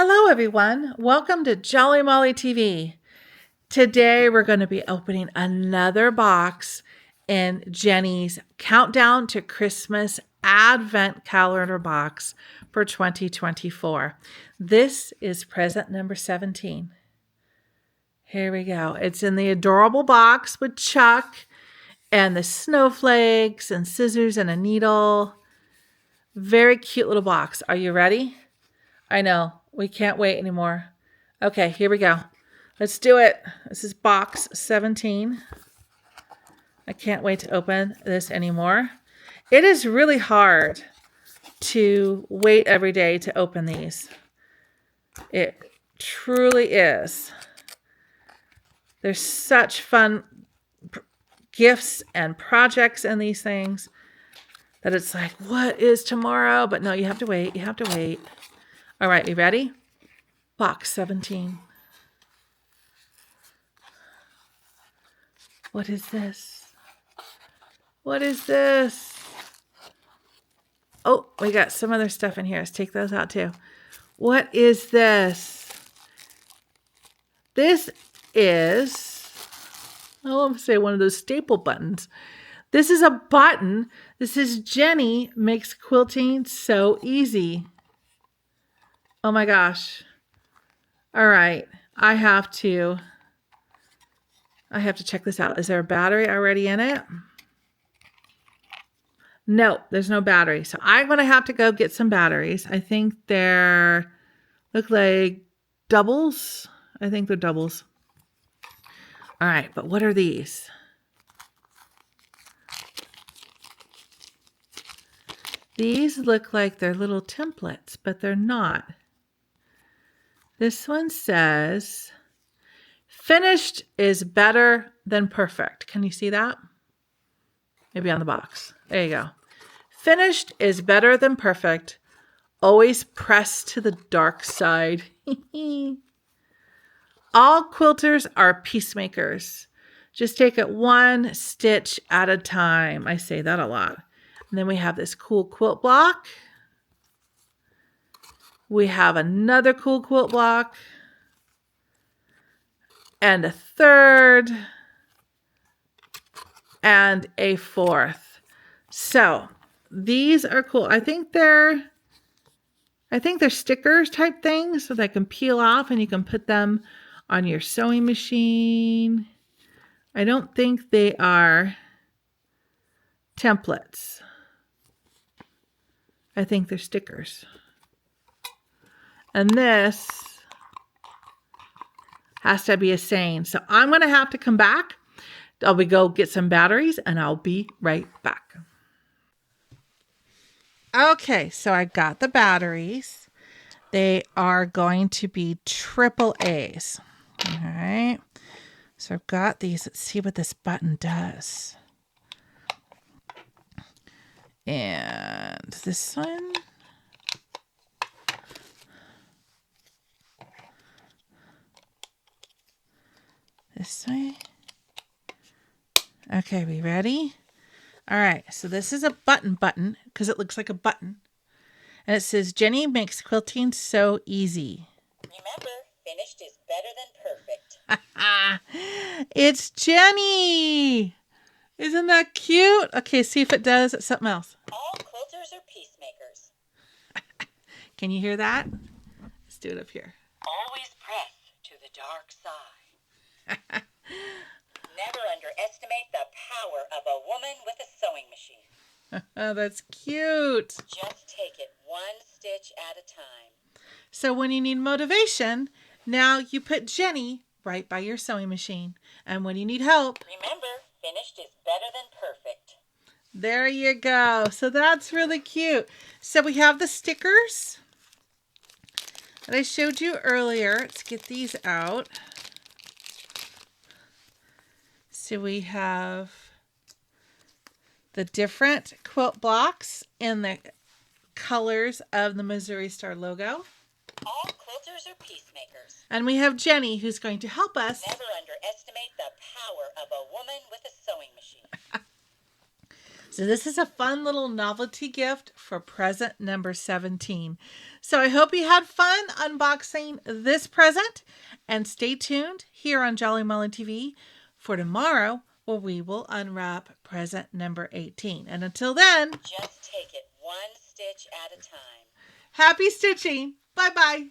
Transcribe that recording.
Hello everyone, welcome to Jolly Molly TV. Today we're going to be opening another box in Jenny's Countdown to Christmas Advent Calendar box for 2024. This is present number 17. Here we go. It's in the adorable box with Chuck and the snowflakes and scissors and a needle. Very cute little box. Are you ready? I know. We can't wait anymore. Okay, here we go. Let's do it. This is box 17. I can't wait to open this anymore. It is really hard to wait every day to open these. It truly is. There's such fun gifts and projects in these things that it's like, what is tomorrow? But no, you have to wait. You have to wait. All right, we ready? Box 17. What is this? What is this? Oh, we got some other stuff in here. Let's take those out too. What is this? This is, I want to say one of those staple buttons. This is a button. This is Jenny Makes Quilting So Easy. Oh my gosh. All right. I have to check this out. Is there a battery already in it? No, there's no battery. So I'm going to have to go get some batteries. I think they're, look like doubles. I think they're doubles. All right. But what are these? These look like they're little templates, but they're not. This one says, finished is better than perfect. Can you see that? Maybe on the box. There you go. Finished is better than perfect. Always press to the dark side. All quilters are peacemakers. Just take it one stitch at a time. I say that a lot. And then we have this cool quilt block. We have another cool quilt block. And a third. And a fourth. So these are cool. I think they're stickers type things so they can peel off and you can put them on your sewing machine. I don't think they are templates. I think they're stickers. And this has to be a saying. So I'm going to have to come back. I'll go get some batteries and I'll be right back. Okay, so I got the batteries. They are going to be AAAs. All right. So I've got these. Let's see what this button does. And this one. This way. Okay, we ready? All right, so this is a button because it looks like a button. And it says, Jenny Makes Quilting So Easy. Remember, finished is better than perfect. It's Jenny! Isn't that cute? Okay, see if it does something else. All quilters are peacemakers. Can you hear that? Let's do it up here. Always press to the dark side. Never underestimate the power of a woman with a sewing machine. Oh, that's cute. Just take it one stitch at a time. So when you need motivation, now you put Jenny right by your sewing machine. And when you need help, remember, finished is better than perfect. There you go. So that's really cute. So we have the stickers that I showed you earlier. Let's get these out. So we have the different quilt blocks in the colors of the Missouri Star logo. All quilters are peacemakers. And we have Jenny who's going to help us. Never underestimate the power of a woman with a sewing machine. So this is a fun little novelty gift for present number 17. So I hope you had fun unboxing this present, and stay tuned here on Jolly Molly TV for tomorrow, where we will unwrap present number 18. And until then, just take it one stitch at a time. Happy stitching. Bye-bye.